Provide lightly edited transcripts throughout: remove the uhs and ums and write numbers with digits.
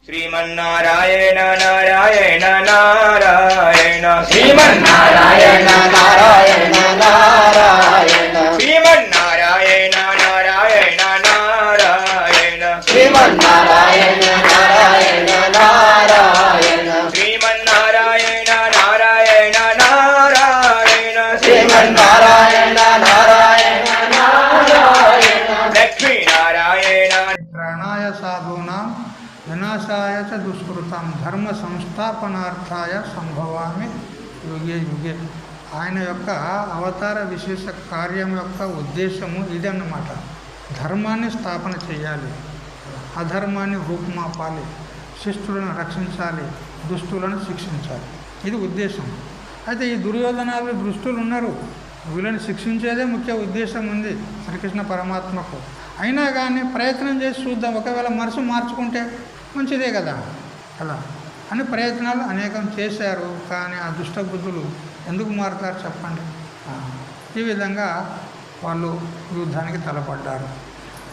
శ్రీమన్నారాయణ నారాయణ నారాయణ శ్రీమన్నారాయణ నారాయణ నారాయణ శ్రీమన్నారాయణ నారాయణ నారాయణ శ్రీమన్నారాయణ నారాయణ నారాయణ శ్రీమన్నారాయణ నారాయణ నారాయణ శ్రీమన్నారాయణ నారాయణ నారాయణ లక్ష్మీనారాయణ ప్రాణాయ సాధూనాం వినాశాయ చ దుష్కృతం ధర్మ సంస్థాపనార్థాయ సంభవామి యుగే యుగే. ఆయన యొక్క అవతార విశేష కార్యం యొక్క ఉద్దేశము ఇదన్నమాట. ధర్మాన్ని స్థాపన చేయాలి, అధర్మాన్ని రూపుమాపాలి, శిష్టులను రక్షించాలి, దుష్టులను శిక్షించాలి. ఇది ఉద్దేశం. అయితే ఈ దుర్యోధనాలు దుష్టులు ఉన్నారు, వీళ్ళని శిక్షించేదే ముఖ్య ఉద్దేశం ఉంది శ్రీకృష్ణ పరమాత్మకు. అయినా కానీ ప్రయత్నం చేసి చూద్దాం, ఒకవేళ మనసు మార్చుకుంటే మంచిదే కదా అలా అని ప్రయత్నాలు అనేకం చేశారు. కానీ ఆ దుష్ట బుద్ధులు ఎందుకు మారుతారు చెప్పండి. ఈ విధంగా వాళ్ళు యుద్ధానికి తలపడ్డారు.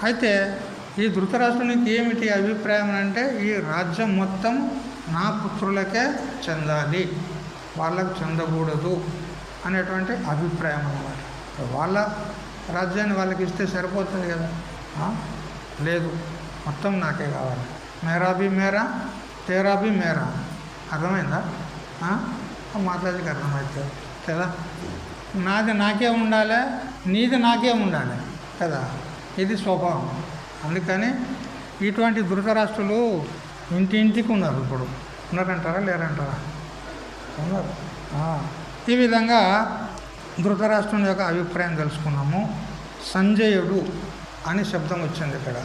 అయితే ఈ ధృతరాష్ట్రునికి ఏమిటి అభిప్రాయం అంటే, ఈ రాజ్యం మొత్తం నా పుత్రులకే చెందాలి, వాళ్ళకు చెందకూడదు అనేటువంటి అభిప్రాయం అన్నమాట. వాళ్ళ రాజ్యాన్ని వాళ్ళకి ఇస్తే సరిపోతుంది కదా. లేదు, మొత్తం నాకే కావాలి, మేరా బి మేరా తేరా బి మేరా. అర్థమైందా? మాతాజీకి అర్థమవుతుంది కదా. నాది నాకే ఉండాలి, నీది నాకే ఉండాలి కదా. ఇది స్వభావం. అందుకని ఇటువంటి ధృతరాష్ట్రులు ఇంటింటికి ఉన్నారు. ఇప్పుడు ఉన్నారంటారా లేరంటారా? ఉన్నారు. ఈ విధంగా ధృతరాష్ట్రుని యొక్క అభిప్రాయం తెలుసుకున్నాము. సంజయుడు అని శబ్దం వచ్చింది ఇక్కడ.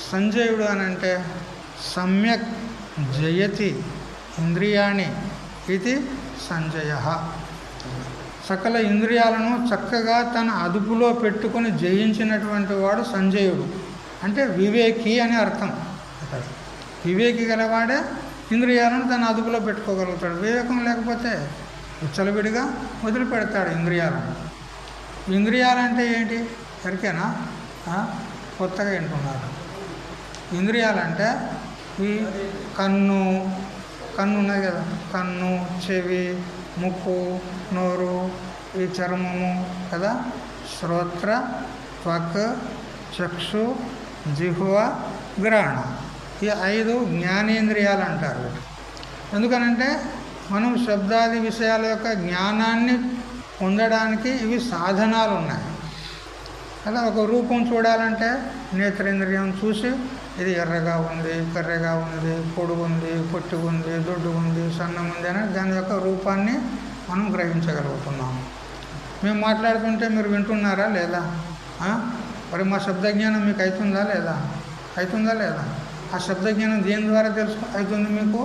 సంజయుడు అని అంటే సమ్యక్ జయతి ఇంద్రియాణి ఇది సంజయ. సకల ఇంద్రియాలను చక్కగా తన అదుపులో పెట్టుకొని జయించినటువంటి వాడు సంజయుడు. అంటే వివేకి అని అర్థం. వివేకి గలవాడే ఇంద్రియాలను తన అదుపులో పెట్టుకోగలుగుతాడు. వివేకం లేకపోతే విచ్చలవిడిగా వదిలిపెడతాడు ఇంద్రియాలను. ఇంద్రియాలంటే ఏంటి సరికేనా? కొత్తగా వింటున్నారు. ఇంద్రియాలంటే ఈ కన్ను ఉన్నది కదా, కన్ను, చెవి, ముక్కు, నోరు, ఈ చర్మము కదా, శ్రోత్ర, త్వక్, చక్షు, జిహ్వ, గ్రహణ. ఈ 5 జ్ఞానేంద్రియాలు అంటారు. ఎందుకనంటే మనం శబ్దాది విషయాల యొక్క జ్ఞానాన్ని పొందడానికి ఇవి సాధనాలు ఉన్నాయి. అలా ఒక రూపం చూడాలంటే నేత్రేంద్రియం చూసి ఇది ఎర్రగా ఉంది, కర్రెగా ఉంది, పొడుగు ఉంది, పొట్టి ఉంది, దొడ్డు ఉంది, సన్నం ఉంది అని దాని యొక్క రూపాన్ని మనం గ్రహించగలుగుతున్నాం. మేము మాట్లాడుతుంటే మీరు వింటున్నారా లేదా? మరి మా శబ్దజ్ఞానం మీకు అవుతుందా లేదా? అవుతుందా లేదా? ఆ శబ్దజ్ఞానం దేని ద్వారా అవుతుంది మీకు?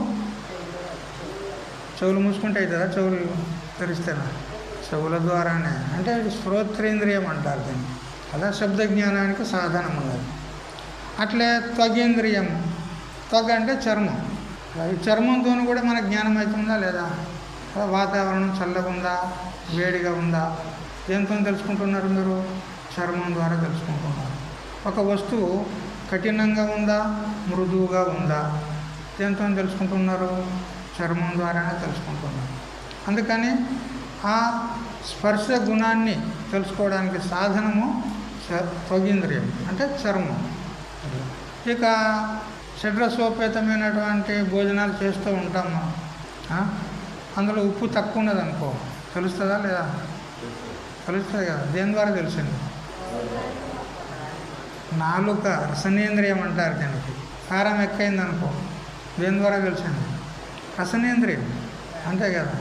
చెవులు మూసుకుంటే అవుతుందా? చెవులు తెరిస్తేనా? చెవుల ద్వారానే. అంటే ఇది శ్రోత్రేంద్రియం అంటారు దీన్ని. అలా శబ్దజ్ఞానానికి సాధనం ఉన్నది. అట్లే త్వగేంద్రియం. త్వగ్ అంటే చర్మం. ఈ చర్మంతో కూడా మనకు జ్ఞానం అవుతుందా లేదా? వాతావరణం చల్లగా ఉందా, వేడిగా ఉందా, దేంతో తెలుసుకుంటున్నారు మీరు? చర్మం ద్వారా తెలుసుకుంటున్నారు. ఒక వస్తువు కఠినంగా ఉందా, మృదువుగా ఉందా, దేంతో తెలుసుకుంటున్నారు? చర్మం ద్వారానే తెలుసుకుంటున్నారు. అందుకని ఆ స్పర్శ గుణాన్ని తెలుసుకోవడానికి సాధనము త్వగేంద్రియం అంటే చర్మం. ఇక షడ్రసోపేతమైనటువంటి భోజనాలు చేస్తూ ఉంటాం మనం. అందులో ఉప్పు తక్కువ ఉన్నది అనుకో, తెలుస్తుందా లేదా? తెలుస్తుంది కదా. దేని ద్వారా తెలిసింది? నాలుక, రసనేంద్రియం అంటారు దీనికి. కారం ఎక్కువైంది అనుకో, దేని ద్వారా తెలిసింది? రసనేంద్రియం. అంతే కదా.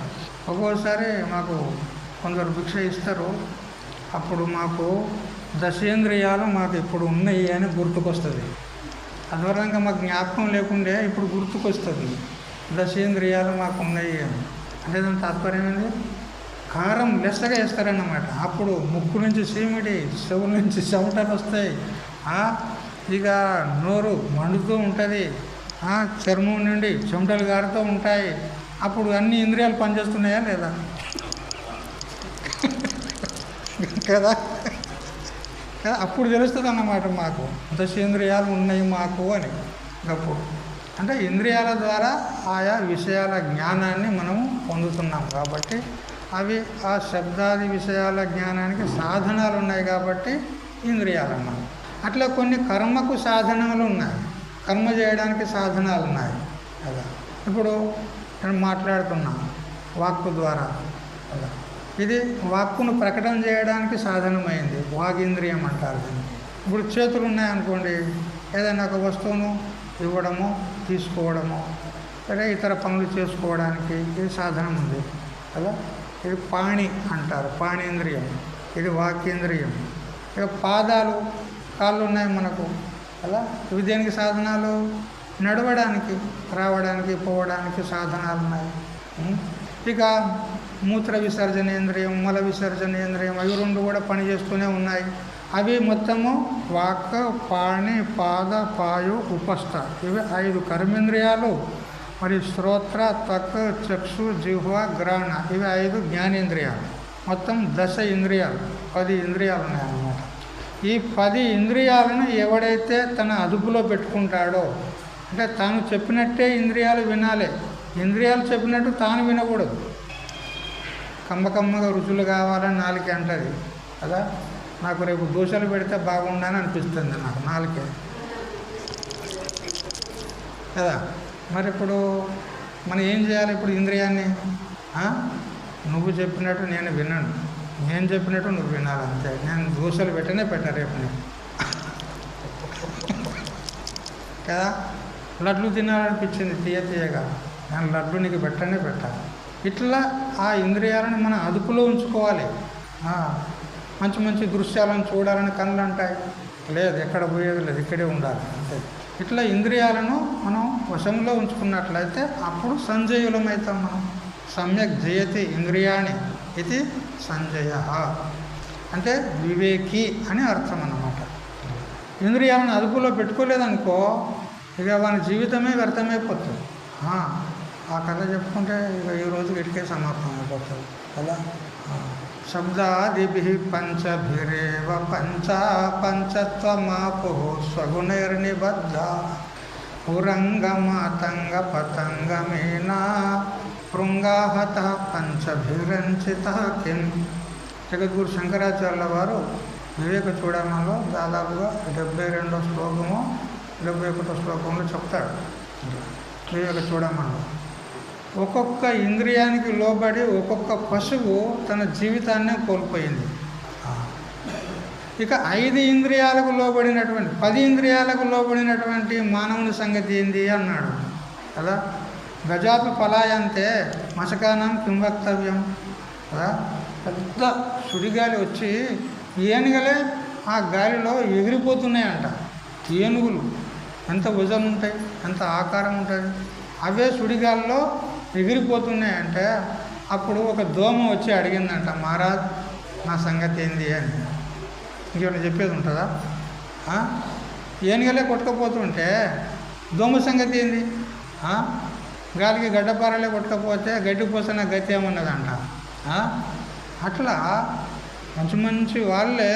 ఒక్కోసారి మాకు కొందరు భిక్ష ఇస్తారు, అప్పుడు మాకు దశేంద్రియాలు మాకు ఇప్పుడు ఉన్నాయి అని గుర్తుకొస్తుంది. అదివరకు మాకు జ్ఞాపకం లేకుండే ఇప్పుడు గుర్తుకొస్తుంది దశేంద్రియాలు మాకు ఉన్నాయి అని. అంటే దాని తాత్పర్యం ఏంది? కారం లెస్సగా వేస్తారన్నమాట. అప్పుడు ముక్కు నుంచి సీమిడి, చెవుల నుంచి చెమటలు వస్తాయి, ఇక నోరు మండుతూ ఉంటుంది, చర్మం నుండి చెమటలు గారుతూ ఉంటాయి. అప్పుడు అన్ని ఇంద్రియాలు పనిచేస్తున్నాయా లేదా? కదా. అప్పుడు తెలుస్తుంది అన్నమాట మాకు దశేంద్రియాలు ఉన్నాయి మాకు అని. అప్పుడు అంటే ఇంద్రియాల ద్వారా ఆయా విషయాల జ్ఞానాన్ని మనం పొందుతున్నాం కాబట్టి అవి ఆ శబ్దాది విషయాల జ్ఞానానికి సాధనాలు ఉన్నాయి కాబట్టి ఇంద్రియాలు అన్నాం. అట్లా కొన్ని కర్మకు సాధనాలు ఉన్నాయి, కర్మ చేయడానికి సాధనాలు ఉన్నాయి కదా. ఇప్పుడు నేను మాట్లాడుతున్నా వాక్కు ద్వారా కదా, ఇది వాక్కును ప్రకటన చేయడానికి సాధనమైంది, వాగింద్రియం అంటారు దీన్ని. ఇప్పుడు చేతులు ఉన్నాయనుకోండి, ఏదైనా ఒక వస్తువును ఇవ్వడము, తీసుకోవడము, లేదా ఇతర పనులు చేసుకోవడానికి ఇది సాధనం ఉంది కదా. ఇది పాణి అంటారు, పాణేంద్రియం, ఇది వాక్యేంద్రియం. ఇక పాదాలు, కాళ్ళు ఉన్నాయి మనకు అలా, ఇవి దేనికి సాధనాలు? నడవడానికి, రావడానికి, పోవడానికి సాధనాలు ఉన్నాయి. ఇక మూత్ర విసర్జనేంద్రియం, మల విసర్జనేంద్రియం, అవి రెండు కూడా పనిచేస్తూనే ఉన్నాయి. అవి మొత్తము వాక్, పాణి, పాద, పాయు, ఉపస్థ, ఇవి 5 కర్మేంద్రియాలు. మరి శ్రోత్ర, త్వక్, చక్షు, జిహ్వ, గ్రహణ, ఇవి 5 జ్ఞానేంద్రియాలు. మొత్తం 10 ఇంద్రియాలు, 10 ఇంద్రియాలు ఉన్నాయన్నమాట. ఈ 10 ఇంద్రియాలను ఎవడైతే తన అదుపులో పెట్టుకుంటాడో, అంటే తాను చెప్పినట్టే ఇంద్రియాలు వినాలి, ఇంద్రియాలు చెప్పినట్టు తాను వినకూడదు. కమ్మకమ్మగా రుచులు కావాలని నాలుకే అంటుంది కదా. నాకు రేపు దోశలు పెడితే బాగుండని అనిపిస్తుంది నాకు నాలుకే కదా. మరి ఇప్పుడు మనం ఏం చేయాలి? ఇప్పుడు ఇంద్రియాన్ని నువ్వు చెప్పినట్టు నేను వినను, నేను చెప్పినట్టు నువ్వు వినాలి అంతే. నేను దోశలు పెట్టనే రేపు నేను కదా. లడ్లు తినాలనిపించింది తీయగా, నేను లడ్లు నీకు పెట్టనే పెట్టాలి. ఇట్లా ఆ ఇంద్రియాలను మనం అదుపులో ఉంచుకోవాలి. మంచి మంచి దృశ్యాలను చూడాలని కళ్ళు అంటాయి, లేదు ఎక్కడ పోయేది లేదు, ఇక్కడే ఉండాలి అంతే. ఇట్లా ఇంద్రియాలను మనం వశంలో ఉంచుకున్నట్లయితే అప్పుడు సంజయులమవుతాం మనం. సమ్యక్ జయతి ఇంద్రియాణి ఇది సంజయ, అంటే వివేకి అని అర్థం అన్నమాట. ఇంద్రియాలను అదుపులో పెట్టుకోలేదనుకో, ఇక వాని జీవితమే వ్యర్థమైపోతుంది. ఆ కథ చెప్పుకుంటే ఇక ఈ రోజు ఇటుకే సమాప్తం అయిపోతుంది కదా. శబ్దాదిభి పంచభిరేవ పంచత్వమాపు స్వగుణైర్నిబద్ధ పురంగమాతంగ పతంగమేనా పృంగాహత పంచభిరంచిత కిం. జగద్గురు శంకరాచార్యుల వారు వివేక చూడమలో దాదాపుగా 72వ శ్లోకము 71వ శ్లోకంలో చెప్తాడు. వివేక చూడమలో ఒక్కొక్క ఇంద్రియానికి లోబడి ఒక్కొక్క పశువు తన జీవితాన్నే కోల్పోయింది. ఇక 5 ఇంద్రియాలకు లోబడినటువంటి 10 ఇంద్రియాలకు లోబడినటువంటి మానవుని సంగతి ఏంది అన్నాడు కదా. గజాపి పలాయంతే మశకానం కిం వక్తవ్యం కదా. పెద్ద సుడిగాలి వచ్చి ఏనుగలే ఆ గాలిలో ఎగిరిపోతున్నాయంట. ఏనుగులు ఎంత వజన్ ఉంటాయి, ఎంత ఆకారం ఉంటుంది, అవే సుడిగాల్లో ఎగిరిపోతున్నాయంటే అప్పుడు ఒక దోమ వచ్చి అడిగిందంట, మహారాజ్ నా సంగతి ఏంది అని. ఇంకేమైనా చెప్పేది ఉంటుందా? ఏనుగలే కొట్టుకపోతుంటే దోమ సంగతి ఏంది? గాలికి గడ్డపారలే కొట్టుకపోతే గడ్డి పోసిన గతి ఏమన్నదంట. అట్లా మంచి మంచి వాళ్ళే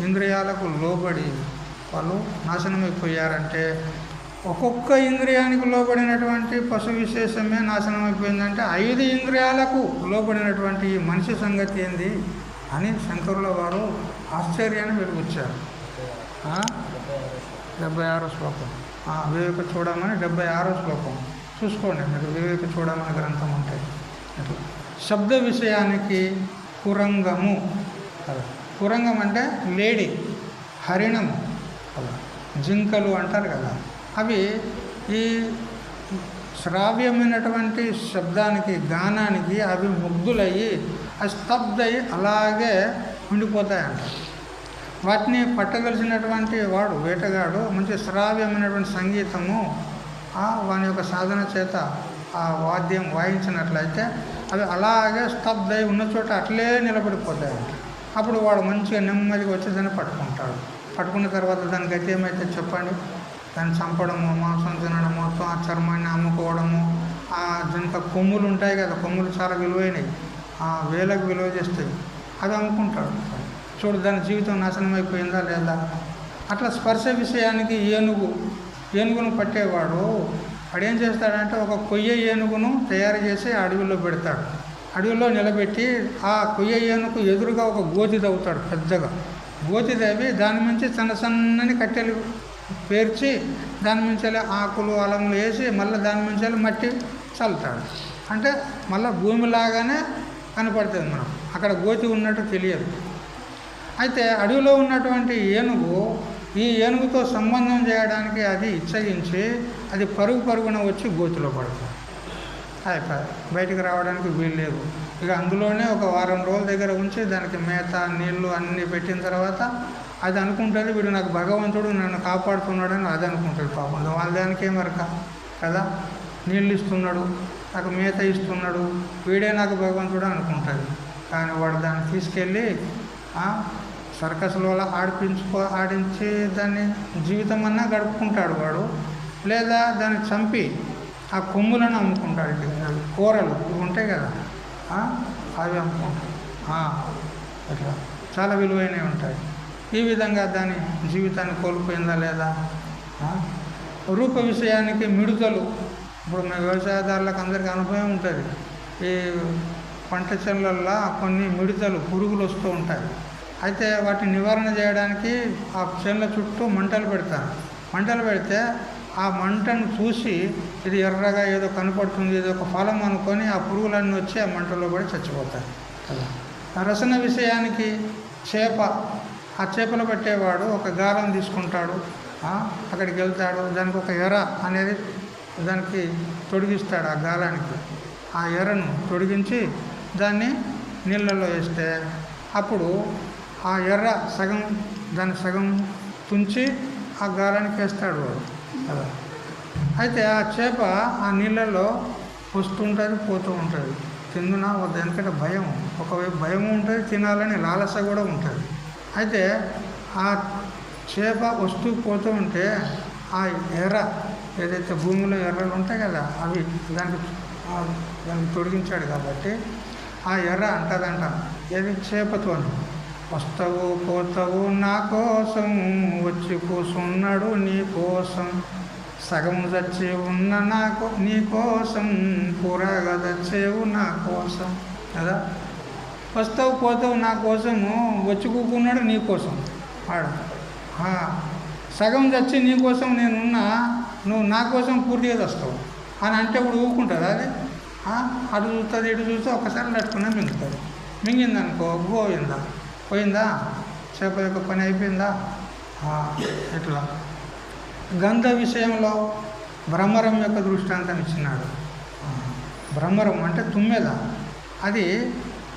ఇంద్రియాలకు లోబడి వాళ్ళు నాశనమైపోయారంటే, ఒక్కొక్క ఇంద్రియానికి లోబడినటువంటి పశు విశేషమే నాశనం అయిపోయిందంటే 5 ఇంద్రియాలకు లోబడినటువంటి ఈ మనిషి సంగతి ఏంది అని శంకరుల వారు ఆశ్చర్యాన్ని వెలుగుచ్చారు. 76వ శ్లోకం వివేక చూడమని 76వ శ్లోకం చూసుకోండి మీరు. వివేక చూడమని గ్రంథం ఉంటాయి. శబ్ద విషయానికి కురంగము, కురంగం అంటే లేడీ, హరిణము, జింకలు అంటారు కదా. అవి ఈ శ్రావ్యమైనటువంటి శబ్దానికి, గానానికి అవి ముగ్ధులయ్యి స్తబ్దయి అలాగే ఉండిపోతాయంట. వాటిని పట్టగలిసినటువంటి వాడు వేటగాడు మంచి శ్రావ్యమైనటువంటి సంగీతము వాని యొక్క సాధన చేత ఆ వాద్యం వాయించినట్లయితే అవి అలాగే స్తబ్దయి ఉన్న చోట అట్లే నిలబడిపోతాయంట. అప్పుడు వాడు మంచిగా నెమ్మదిగా వచ్చి దాన్ని పట్టుకుంటాడు. పట్టుకున్న తర్వాత దాని గతి ఏమైతే చెప్పండి? దాన్ని చంపడము, మాంసం తినడం, మొత్తం ఆ చర్మాన్ని అమ్ముకోవడము. ఆ జింక కొమ్ములు ఉంటాయి కదా, కొమ్ములు చాలా విలువైనవి, వేలకు విలువ చేస్తాయి, అవి అమ్ముకుంటాడు. చూడు దాని జీవితం నాశనం అయిపోయిందా లేదా. అట్లా స్పర్శ విషయానికి ఏనుగును పట్టేవాడు వాడు ఏం చేస్తాడంటే ఒక కొయ్య ఏనుగును తయారు చేసి అడవిలో పెడతాడు. అడవిలో నిలబెట్టి ఆ కొయ్య ఏనుగు ఎదురుగా ఒక గోతి తవ్వుతాడు పెద్దగా. గోతి తవ్వి దాని నుంచి సన్నని కట్టెలు పేర్చి దాని నుంచి ఆకులు అలములు వేసి మళ్ళీ దాని నుంచి మట్టి చల్లుతాడు. అంటే మళ్ళీ భూమిలాగానే కనపడుతుంది, మనం అక్కడ గోతి ఉన్నట్టు తెలియదు. అయితే అడవిలో ఉన్నటువంటి ఏనుగు ఈ ఏనుగుతో సంబంధం చేయడానికి అది ఇచ్చగించి అది పరుగున వచ్చి గోతిలో పడుతుంది. అయిపోయి బయటికి రావడానికి వీలు లేదు. ఇక అందులోనే ఒక వారం రోజుల దగ్గర ఉంచి దానికి మేత నీళ్లు అన్నీ పెట్టిన తర్వాత అది అనుకుంటుంది వీడు నాకు భగవంతుడు నన్ను కాపాడుతున్నాడని అది అనుకుంటుంది. పాపం వాళ్ళ దానికే మరక కదా, నీళ్ళు ఇస్తున్నాడు, నాకు మేత ఇస్తున్నాడు, వీడే నాకు భగవంతుడు అనుకుంటుంది. కానీ వాడు దాన్ని తీసుకెళ్ళి సర్కస్లో ఆడించి దాన్ని జీవితం అన్నా గడుపుకుంటాడు వాడు. లేదా దాన్ని చంపి ఆ కొమ్ములను అమ్ముకుంటాడు. కూరలు ఇవి ఉంటాయి కదా, అవి అమ్ముకుంటాడు. అట్లా చాలా విలువైనవి ఉంటాయి. ఈ విధంగా దాని జీవితాన్ని కోల్పోయిందా లేదా. రూప విషయానికి మిడుతలు, ఇప్పుడు మన వ్యవసాయదారులకు అందరికీ అనుభవం ఉంటుంది. ఈ పంట చేనులల్లో కొన్ని మిడతలు పురుగులు వస్తూ ఉంటాయి. అయితే వాటిని నివారణ చేయడానికి ఆ చేనుల చుట్టూ మంటలు పెడతారు. మంటలు పెడితే ఆ మంటను చూసి ఇది ఎర్రగా ఏదో కనపడుతుంది, ఏదో ఒక ఫలం అనుకొని ఆ పురుగులన్నీ వచ్చి ఆ మంటలో పడి చచ్చిపోతాయి. రసన విషయానికి చేప, ఆ చేపలు పట్టేవాడు ఒక గాలం తీసుకుంటాడు, అక్కడికి వెళ్తాడు, దానికి ఒక ఎర అనేది దానికి తొడిగిస్తాడు. ఆ గాలానికి ఆ ఎరను తొడిగించి దాన్ని నీళ్ళల్లో వేస్తే అప్పుడు ఆ ఎర్ర సగం దాన్ని సగం తుంచి ఆ గాలానికి వేస్తాడు వాడు కదా. అయితే ఆ చేప ఆ నీళ్ళల్లో వస్తుంటుంది పోతూ ఉంటుంది. తిందునా వద్ద, ఎందుకంటే భయం, ఒకవైపు భయం ఉంటుంది, తినాలని లాలస కూడా ఉంటుంది. అయితే ఆ చేప వస్తూ పోతూ ఉంటే ఆ ఎర్ర ఏదైతే భూమిలో ఎర్రలు ఉంటాయి కదా అవి దానికి తొడిగించాడు కాబట్టి ఆ ఎర్ర అంటదంట ఏది చేపతోని, వస్తావు పోతావు నా కోసం, వచ్చి కూసున్నాడు నీ కోసం, సగం చచ్చి ఉన్న నాకు నీ కోసం, కూరగా చచ్చేవు నా కోసం కదా. వస్తావు పోతావు నా కోసము, వచ్చి కూకున్నాడు నీ కోసం వాడు. సగం చచ్చి నీ కోసం నేనున్నా, నువ్వు నా కోసం పూర్తిగా వస్తావు అని అంటే ఇప్పుడు ఊరుకుంటుంది అది. అటు చూస్తుంది ఇటు చూస్తే ఒకసారి లట్టుకున్నా మింగుతుంది. మింగిందనుకో గోయిందా పోయిందా, చేప యొక్క పని అయిపోయిందా. ఇట్లా గంధ విషయంలో భ్రమరం యొక్క దృష్టాంతం ఇచ్చినాడు. భ్రమరం అంటే తుమ్మెద, అది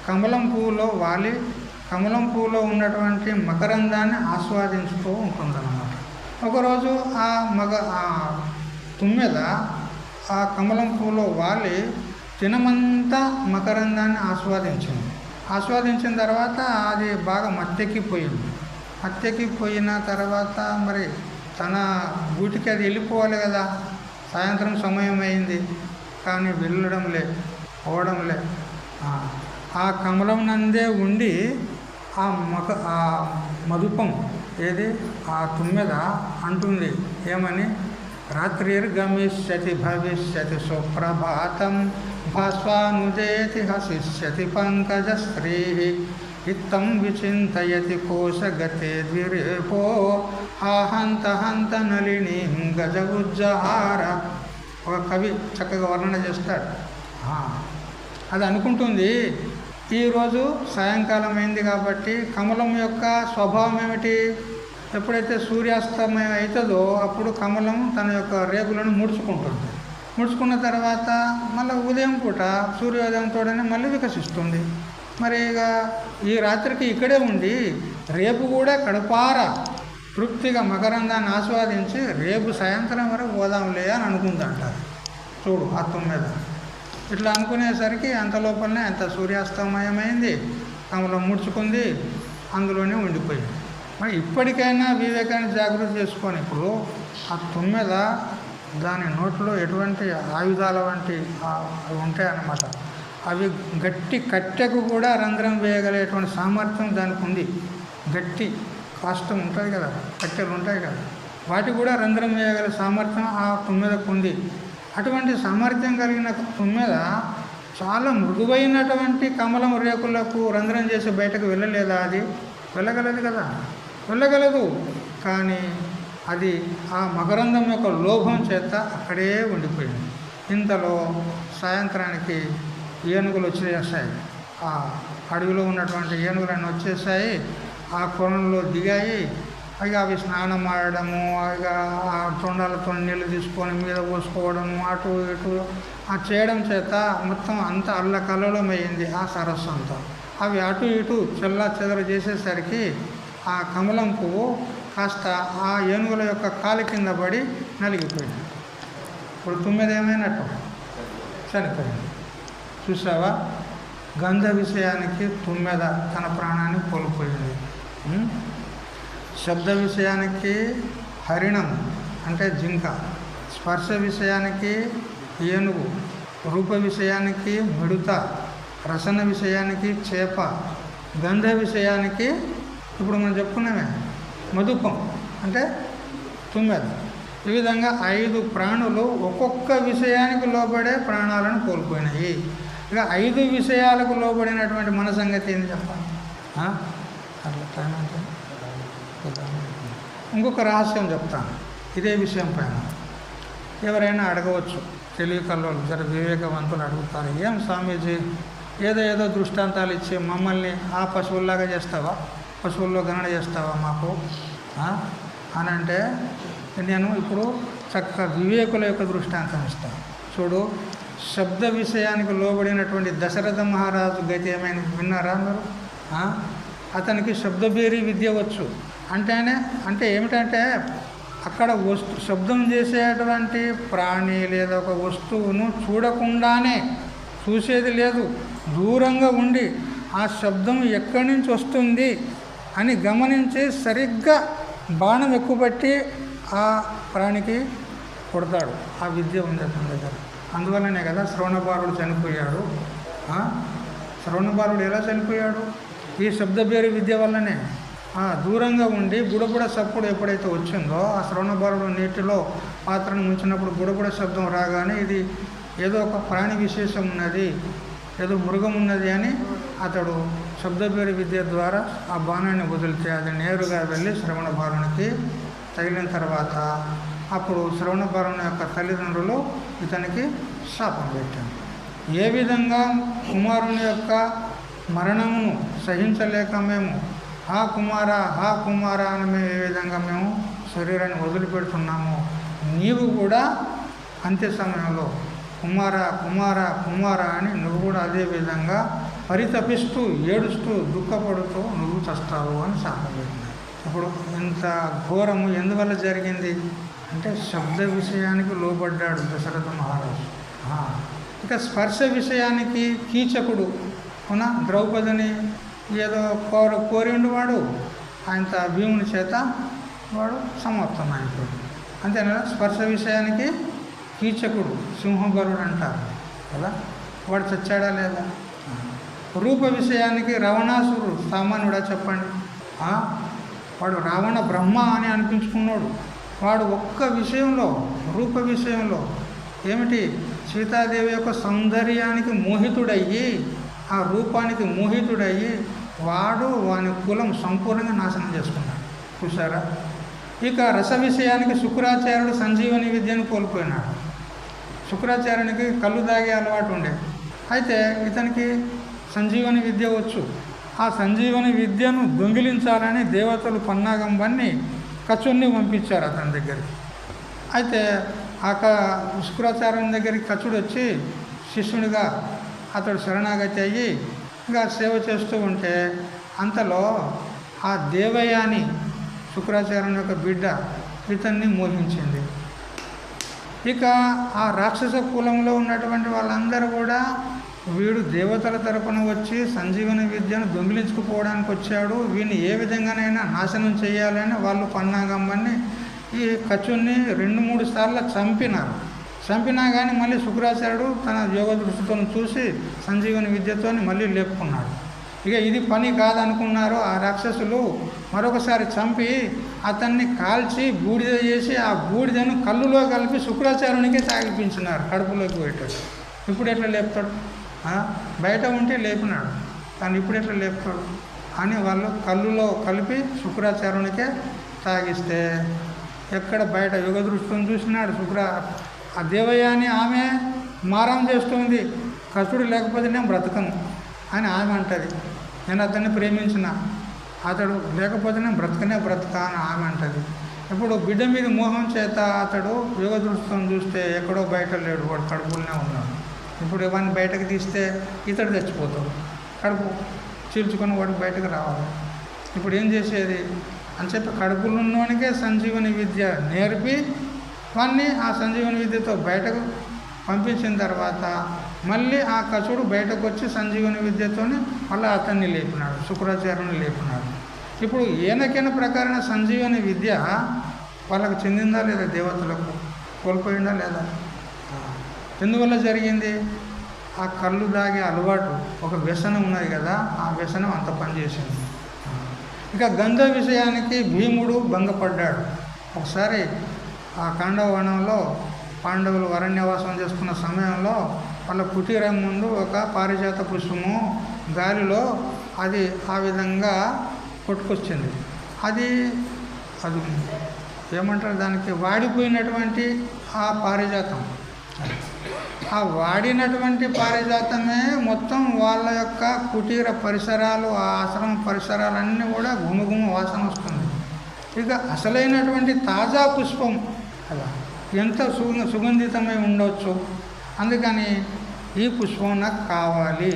కమలం పువ్వులో వాలి కమలం పువ్వులో ఉన్నటువంటి మకరందాన్ని ఆస్వాదించుతూ ఉంటుందన్నమాట. ఒకరోజు ఆ తుమ్మెద ఆ కమలం పువ్వులో వాలి దినమంతా మకరందాన్ని ఆస్వాదించిన తర్వాత అది బాగా మత్తెక్కిపోయిన తర్వాత మరి తన గూటికి అది వెళ్ళిపోవాలి కదా. సాయంత్రం సమయం అయింది కానీ పోవడంలే. ఆ కమలం నందే ఉండి ఆ మధుపం ఏది ఆ తుమ్మెద అంటుంది ఏమని, రాత్రిర్గమిష్యతి భవిష్యతి సుప్రభాతం, భాస్వానుజేతి హసిష్యతి పంకజశ్రీ, ఇత్తం విచింతయతి కోశగతే ద్విరేపో, హంత హంత నళినీం గజ ఉజ్జహార. ఒక కవి చక్కగా వర్ణన చేస్తాడు. అది అనుకుంటుంది ఈరోజు సాయంకాలం అయింది కాబట్టి కమలం యొక్క స్వభావం ఏమిటి, ఎప్పుడైతే సూర్యాస్తమయం అవుతుందో అప్పుడు కమలం తన యొక్క రేకులను ముడుచుకున్న తర్వాత మళ్ళీ ఉదయం పూట సూర్యోదయంతోనే మళ్ళీ వికసిస్తుంది. మరి ఇక ఈ రాత్రికి ఇక్కడే ఉండి రేపు కూడా కడుపార తృప్తిగా మకరందాన్ని ఆస్వాదించి రేపు సాయంత్రం వరకు పోదాంలే అని అనుకుందంటారు. చూడు ఆ తుమ్మెద ఇట్లా అనుకునేసరికి అంత లోపలనే అంత సూర్యాస్తమయమైంది, కమలం ముడుచుకుంది, అందులోనే ఉండిపోయింది. మరి ఇప్పటికైనా వివేకాన్ని జాగృతి చేసుకొని ఇప్పుడు ఆ తుమ్మెద దాని నోట్లో ఎటువంటి ఆయుధాల వంటి అవి ఉంటాయన్నమాట. అవి గట్టి కట్టెకు కూడా రంధ్రం వేయగలిగేటువంటి సామర్థ్యం దానికి ఉంది. గట్టి కాష్టం ఉంటుంది కదా, కట్టెలు ఉంటాయి కదా, వాటి కూడా రంధ్రం వేయగల సామర్థ్యం ఆ తుమ్మెదకు ఉంది. అటువంటి సామర్థ్యం కలిగిన తుమ్మెద చాలా మృదువైనటువంటి కమలం రేకులకు రంధ్రం చేసి బయటకు వెళ్ళలేదా? అది వెళ్ళగలదు కదా, వెళ్ళగలదు. కానీ అది ఆ మకరందం యొక్క లోభం చేత అక్కడే ఉండిపోయింది. ఇంతలో సాయంత్రానికి ఏనుగులు వచ్చేసాయి. ఆ అడవిలో ఉన్నటువంటి ఏనుగులన్నీ వచ్చేసాయి, ఆ కొలంలో దిగాయి. ఇక అవి స్నానం ఆడడము, ఇక ఆ తొండాలతో నీళ్ళు తీసుకొని మీద పోసుకోవడము, అటు ఇటు చేయడం చేత మొత్తం అంతా అల్లకల్లోలమైంది ఆ సరస్సు అంతా. అవి అటు ఇటు చెల్లా చెదర చేసేసరికి ఆ కమలం పువ్వు కాస్త ఆ ఏనుగుల యొక్క కాలు కింద పడి నలిగిపోయింది. ఇప్పుడు తుమ్మెద ఏమైనట్టు చనిపోయింది. చూసావా, గంధ విషయానికి తుమ్మెద తన ప్రాణాన్ని కోల్పోయింది. శబ్ద విషయానికి హరిణం అంటే జింక, స్పర్శ విషయానికి ఏనుగు, రూప విషయానికి మిడుత, రసన విషయానికి చేప, గంధ విషయానికి ఇప్పుడు మనం చెప్పుకున్నామే మధుపం అంటే తుమ్మెద. ఈ విధంగా 5 ప్రాణులు ఒక్కొక్క విషయానికి లోబడే ప్రాణాలను కోల్పోయినాయి. ఇక 5 విషయాలకు లోబడినటువంటి మన సంగతి ఏంది చెప్పాలి? అట్లా టైం అంటే ఇంకొక రహస్యం చెప్తాను ఇదే విషయం పైన. ఎవరైనా అడగవచ్చు, తెలియకల్లో జర వివేకవంతులు అడుగుతారు, ఏం స్వామీజీ ఏదో దృష్టాంతాలు ఇచ్చి మమ్మల్ని ఆ పశువుల్లాగా చేస్తావా, పశువుల్లో గణన చేస్తావా మాకు అని అంటే, నేను ఇప్పుడు చక్కగా వివేకుల యొక్క దృష్టాంతం ఇస్తాను. చూడు, శబ్ద విషయానికి లోబడినటువంటి దశరథ మహారాజు గతి ఏమైనా విన్నారా మీరు? అతనికి శబ్దబేరీ విద్య వచ్చు. అంటే ఏమిటంటే అక్కడ శబ్దం చేసేటువంటి ప్రాణి లేదా ఒక వస్తువును చూడకుండానే, చూసేది లేదు, దూరంగా ఉండి ఆ శబ్దం ఎక్కడి నుంచి వస్తుంది అని గమనించి సరిగ్గా బాణం ఎక్కుబట్టి ఆ ప్రాణికి కొడతాడు. ఆ విద్య ఉంది అతని దగ్గర. అందువల్లనే కదా శ్రవణబాలుడు చనిపోయాడు. శ్రవణబాలుడు ఎలా చనిపోయాడు? ఈ శబ్దబేరీ విద్య వల్లనే. దూరంగా ఉండి బుడబుడ సప్పుడు ఎప్పుడైతే వచ్చిందో, ఆ శ్రవణబాలుడు నీటిలో పాత్రను ముంచినప్పుడు బుడబుడ శబ్దం రాగానే ఇది ఏదో ఒక ప్రాణి విశేషం ఉన్నది, ఏదో మృగం ఉన్నది అని అతడు శబ్దబేరీ విద్య ద్వారా ఆ బాణాన్ని వదిలితే అది నేరుగా వెళ్ళి శ్రవణబాలునికి తగిలిన తర్వాత అప్పుడు శ్రవణబాలుని యొక్క తల్లిదండ్రులు ఇతనికి శాపం పెట్టారు. ఏ విధంగా కుమారుని యొక్క మరణమును సహించలేక మేము హా కుమార అని మేము ఏ విధంగా మేము శరీరాన్ని వదిలిపెడుతున్నాము, నీవు కూడా అంత్య సమయంలో కుమార అని నువ్వు కూడా అదే విధంగా పరితపిస్తూ ఏడుస్తూ దుఃఖపడుతూ నువ్వు చస్తావు అని శాపం పెట్టినారు. ఇప్పుడు ఇంత ఘోరము ఎందువల్ల జరిగింది అంటే శబ్ద విషయానికి లోబడ్డాడు దశరథ మహారాజు. ఇక స్పర్శ విషయానికి కీచకుడు ద్రౌపదిని ఏదో కోరిండు, వాడు ఆయన భీముని చేత వాడు సమాప్తం అయిపోయాడు. అంతేనా? స్పర్శ విషయానికి కీచకుడు సింహగరుడు అంటారు కదా, వాడు చచ్చాడా లేదా? రూప విషయానికి రావణాసురుడు సామాన్యుడా చెప్పండి? వాడు రావణ బ్రహ్మ అని అనిపించుకున్నాడు. వాడు ఒక్క విషయంలో, రూప విషయంలో ఏమిటి, సీతాదేవి యొక్క సౌందర్యానికి మోహితుడయ్యి, ఆ రూపానికి మోహితుడయ్యి వాని కులం సంపూర్ణంగా నాశనం చేసుకున్నాడు. చూసారా? ఇక రస విషయానికి శుక్రాచార్యుడు సంజీవని విద్యను కోల్పోయినాడు. శుక్రాచార్యునికి కళ్ళు తాగే అలవాటు ఉండే, అయితే ఇతనికి సంజీవని విద్య వచ్చు. ఆ సంజీవని విద్యను దొంగిలించాలని దేవతలు పన్నాగం బన్ని కచుడిని పంపించారు అతని దగ్గరికి. అయితే ఆ శుక్రాచార్యుని దగ్గరికి కచుడు వచ్చి శిష్యునిగా అతడు శరణాగతి అయ్యి ఇంకా సేవ చేస్తూ ఉంటే అంతలో ఆ దేవయాని శుక్రాచార్యుని యొక్క బిడ్డ ఇతన్ని మోహించింది. ఇక ఆ రాక్షస కులంలో ఉన్నటువంటి వాళ్ళందరూ కూడా వీడు దేవతల తరపున వచ్చి సంజీవని విద్యను దొంగిలించుకుపోవడానికి వచ్చాడు, వీడిని ఏ విధంగానైనా నాశనం చేయాలని వాళ్ళు పన్నాగమ్మని ఈ కచుని 2-3 సార్లు చంపినా కానీ మళ్ళీ శుక్రాచార్యుడు తన యోగ దృష్టితో చూసి సంజీవని విద్యతో మళ్ళీ లేపుకున్నాడు. ఇక ఇది పని కాదనుకున్నారు ఆ రాక్షసులు. మరొకసారి చంపి అతన్ని కాల్చి బూడిద చేసి ఆ బూడిదను కళ్ళులో కలిపి శుక్రాచార్యునికే తాగిపించినారు కడుపులోకి పెట్టాడు. ఇప్పుడు ఎట్లా లేపుతాడు? బయట ఉంటే లేపినాడు, కానీ ఇప్పుడు ఎట్లా లేపుతాడు అని వాళ్ళు కళ్ళులో కలిపి శుక్రాచార్యునికే తాగిస్తే ఎక్కడ బయట యుగ దృష్టిని చూసినాడు ఆ దేవయాని ఆమె మారం చేస్తుంది. కసుడు లేకపోతే నేను బ్రతకను అని ఆమె అంటుంది. నేను అతన్ని ప్రేమించిన, అతడు లేకపోతే నేను బ్రతక అని ఆమె అంటుంది. ఇప్పుడు బిడ్డ మీద మోహం చేత అతడు యుగ దృష్టిని చూస్తే ఎక్కడో బయట లేడు, వాడు కడుపులోనే ఉన్నాడు. ఇప్పుడు ఇవన్నీ బయటకు తీస్తే ఇతడు చచ్చిపోతాడు, కడుపు చీల్చుకొని వాడు బయటకు రావాలి. ఇప్పుడు ఏం చేసేది అని చెప్పి కడుపులున్నోనికే సంజీవని విద్య నేర్పి వాన్ని ఆ సంజీవని విద్యతో బయటకు పంపించిన తర్వాత మళ్ళీ ఆ కసుడు బయటకు వచ్చి సంజీవని విద్యతో మళ్ళీ అతన్ని లేపినాడు, శుక్రాచార్యుని లేపినాడు. ఇప్పుడు ఈయనకైన ప్రకారం సంజీవని విద్య వాళ్ళకు చెందిందా లేదా? దేవతలకు కోల్పోయిందా లేదా? ఎందువల్ల జరిగింది? ఆ కళ్ళు దాగే అలవాటు, ఒక వ్యసనం ఉన్నది కదా, ఆ వ్యసనం అంత పనిచేసింది. ఇక గంధ విషయానికి భీముడు భంగపడ్డాడు. ఒకసారి ఆ కాండవవనంలో పాండవులు అరణ్యవాసం చేసుకున్న సమయంలో వాళ్ళ కుటీరం ముందు ఒక పారిజాత పుష్పము గాలిలో అది ఆ విధంగా కొట్టుకొచ్చింది. అది ఏమంటారు దానికి, వాడిపోయినటువంటి ఆ పారిజాతం. ఆ వాడినటువంటి పారిజాతమే మొత్తం వాళ్ళ యొక్క కుటీర పరిసరాలు, ఆ ఆశ్రమ పరిసరాలన్నీ కూడా గుమగుమ వాసన వస్తుంది. ఇక అసలైనటువంటి తాజా పుష్పం అలా ఎంత సుగంధితమై ఉండవచ్చు. అందుకని ఈ పుష్పం నాకు కావాలి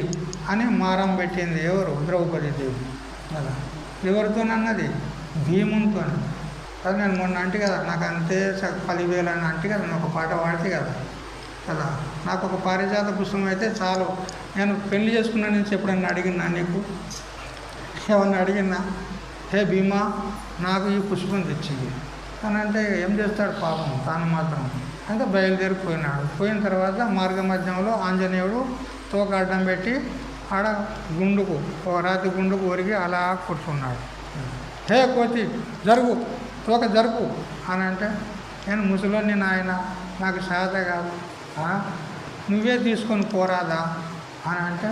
అని మారం పెట్టింది ఎవరు? ద్రౌపదీదేవి కదా. ఎవరితోనన్నది? భీమునితో. అది నేను మొన్న అంటే కదా, నాకు అంతే 10,000 అని అంటే కదా, నేను ఒక పాట పాడితే కదా నాకు ఒక పారిజాత పుష్పం అయితే చాలు. నేను పెళ్లి చేసుకున్నా నుంచి ఎప్పుడన్నా అడిగినా నీకు? ఏమన్నా అడిగినా? హే భీమా నాకు ఈ పుష్పం తెచ్చింది అని అంటే ఏం చేస్తాడు పాపం తాను మాత్రం. అంటే బయలుదేరిపోయినాడు. పోయిన తర్వాత మార్గ మధ్యంలో ఆంజనేయుడు తోక అడ్డం పెట్టి ఆడ గుండుకు, ఒక రాతి గుండుకు ఒరిగి అలా కూర్చున్నాడు. హే కోతి జరుగు, తోక జరుపు అని అంటే, నేను ముసలోని నాయన, నాకు శాత కాదు, నువ్వే తీసుకొని పోరాదా అని అంటే,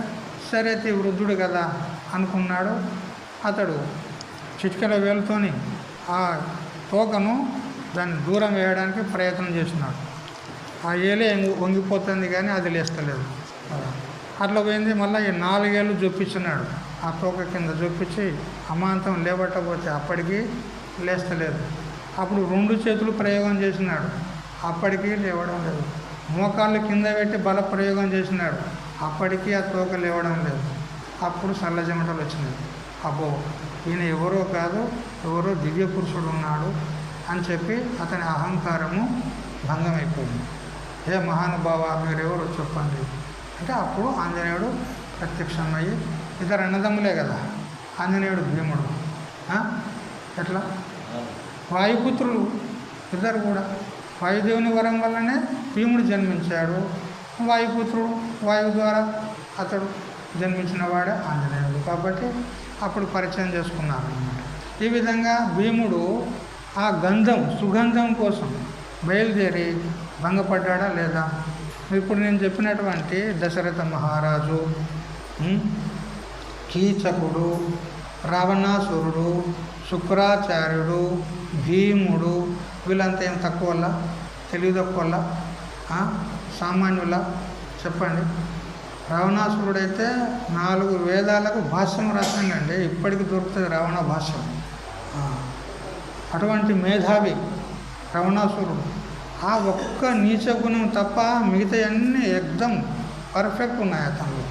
సరే వృద్ధుడు కదా అనుకున్నాడు. అతడు చిటికెల వేలుతోని ఆ తోకను దాన్ని దూరం వేయడానికి ప్రయత్నం చేసినాడు. ఆ ఏలే వంగిపోతుంది కానీ అది లేస్తలేదు. అట్లా పోయింది. మళ్ళీ ఈ 4 ఏళ్ళు జొప్పించినాడు. ఆ తోక కింద జొప్పించి అమాంతం లేబట్టకపోతే అప్పటికి లేస్తలేదు. అప్పుడు 2 చేతులు ప్రయోగం చేసినాడు, అప్పటికీ లేవడం లేదు. మోకాళ్ళు కింద పెట్టి బల ప్రయోగం చేసినాడు, అప్పటికీ ఆ తోక లేవడం లేదు. అప్పుడు సల్లజమటలు వచ్చినాయి. అబ్బో ఈయన ఎవరో కాదు, ఎవరో దివ్య పురుషుడు ఉన్నాడు అని చెప్పి అతని అహంకారము భంగమైపోయింది. హే మహానుభావ మీరెవరో చెప్పండి అంటే అప్పుడు ఆంజనేయుడు ప్రత్యక్షమయ్యి, ఇద్దరు అన్నదమ్ములే కదా ఆంజనేయుడు భీముడు. ఎట్లా? వాయుపుత్రులు ఇద్దరు కూడా. వాయుదేవుని వరం వల్లనే భీముడు జన్మించాడు. వాయుపుత్రుడు, వాయువు ద్వారా అతడు జన్మించిన వాడే ఆంజనేయుడు. కాబట్టి అప్పుడు పరిచయం చేసుకున్నారు అన్నమాట. ఈ విధంగా భీముడు ఆ గంధం, సుగంధం కోసం బయలుదేరి భంగపడ్డా లేదా? ఇప్పుడు నేను చెప్పినటువంటి దశరథ మహారాజు, కీచకుడు, రావణాసురుడు, శుక్రాచార్యుడు, భీముడు, వీళ్ళంతా ఏం తక్కువ వల్ల, తెలివి తక్కువ వల్ల, సామాన్యుల చెప్పండి. రావణాసురుడైతే 4 వేదాలకు భాష్యం రాసిందండి, ఇప్పటికి దొరుకుతుంది రావణ భాష్యం. అటువంటి మేధావి రావణాసురుడు. ఆ ఒక్క నీచ గుణం తప్ప మిగతా అన్నీ ఎగ్దం పర్ఫెక్ట్ ఉన్నాయి అతను.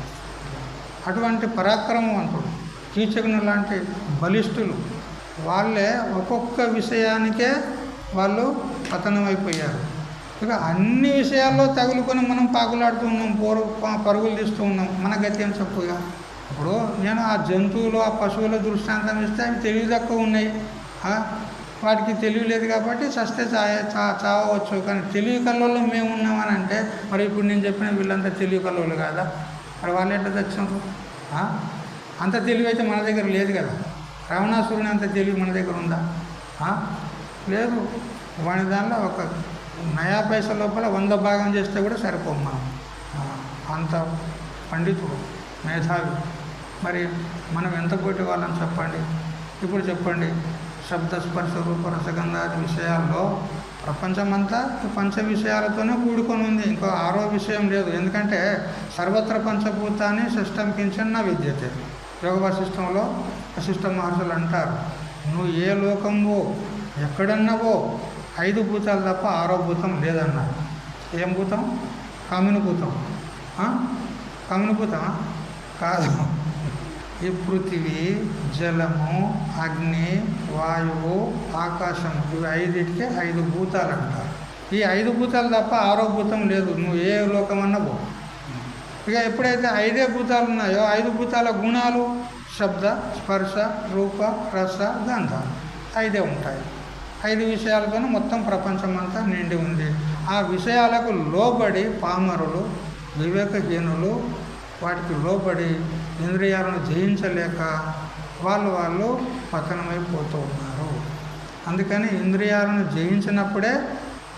అటువంటి పరాక్రమవంతుడు, కీచకుని లాంటి బలిష్ఠులు, వాళ్ళే ఒక్కొక్క విషయానికే వాళ్ళు పతనమైపోయారు. ఇక అన్ని విషయాల్లో తగులుకొని మనం పాకులాడుతూ ఉన్నాం, పరుగులు తీస్తూ ఉన్నాం. మన గతి ఏం చెప్పుగా. ఇప్పుడు నేను ఆ జంతువులు, ఆ పశువుల దృష్టాంతం ఇస్తే అవి తెలివి తక్కువ ఉన్నాయి, వాటికి తెలివి లేదు కాబట్టి చస్తే చావచ్చు. కానీ తెలివి కళ్ళల్లో మేము ఉన్నామని అంటే, మరి ఇప్పుడు నేను చెప్పిన వీళ్ళంతా తెలివి కళ్ళోళ్ళు కాదా? మరి వాళ్ళు ఎట్లా తెచ్చినారు? అంత తెలివి అయితే మన దగ్గర లేదు కదా. రావణాసురుని అంత తెలివి మన దగ్గర ఉందా? లేదు. వాడి దానిలో ఒక నయా పైసల లోపల 100 భాగం చేస్తే కూడా సరిపోం మనం. అంత పండితుడు, మేధావి. మరి మనం ఎంత పోటీ వాళ్ళని చెప్పండి. ఇప్పుడు చెప్పండి, శబ్ద స్పర్శ రూప రసగంధాది విషయాల్లో ప్రపంచమంతా పంచ విషయాలతోనే కూడుకొని ఉంది. ఇంకో 6వ విషయం లేదు. ఎందుకంటే సర్వత్ర పంచభూతాన్ని షష్టం కించన్న విద్యతే. యోగ వశిష్టంలో వశిష్ఠ మహర్షులు అంటారు, నువ్వు ఏ లోకంలో ఎక్కడన్నావో 5 భూతాలు తప్ప 6వ భూతం లేదన్నారు. ఏం భూతం? కామిని భూతం. కామిని భూతమా? కాదు. ఈ పృథివీ, జలము, అగ్ని, వాయువు, ఆకాశము, ఇవి 5టికే 5 భూతాలు అంటారు. ఈ 5 భూతాలు తప్ప 6వ భూతం లేదు. నువ్వు ఏ లోకమన్నా పో. ఇక ఎప్పుడైతే 5 భూతాలు ఉన్నాయో 5 భూతాల గుణాలు శబ్ద స్పర్శ రూప రస గంధాలు 5 ఉంటాయి. 5 విషయాలతోనే మొత్తం ప్రపంచం అంతా నిండి ఉంది. ఆ విషయాలకు లోబడి పామరులు, వివేకహీనులు వాటికి లోబడి ఇంద్రియాలను జయించలేక వాళ్ళు పతనమైపోతూ ఉన్నారు. అందుకని ఇంద్రియాలను జయించినప్పుడే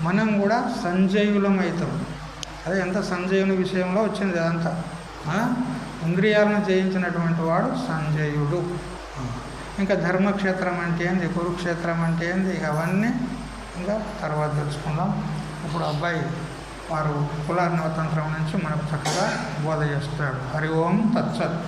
మనం కూడా సంజయులం అవుతాం. అదే ఎంత సంజయుని విషయంలో వచ్చింది అదంతా. ఇంద్రియాలను జయించినటువంటి వాడు సంజయుడు. ఇంకా ధర్మక్షేత్రం అంటే ఏంది, కురుక్షేత్రం అంటే ఏంది, ఇక అవన్నీ ఇంకా తర్వాత తెలుసుకుందాం. ఇప్పుడు అబ్బాయి వారు కులార్ణవ తంత్రం నుంచి మనకు చక్కగా బోధ చేస్తాడు. హరి ఓం తత్సత్.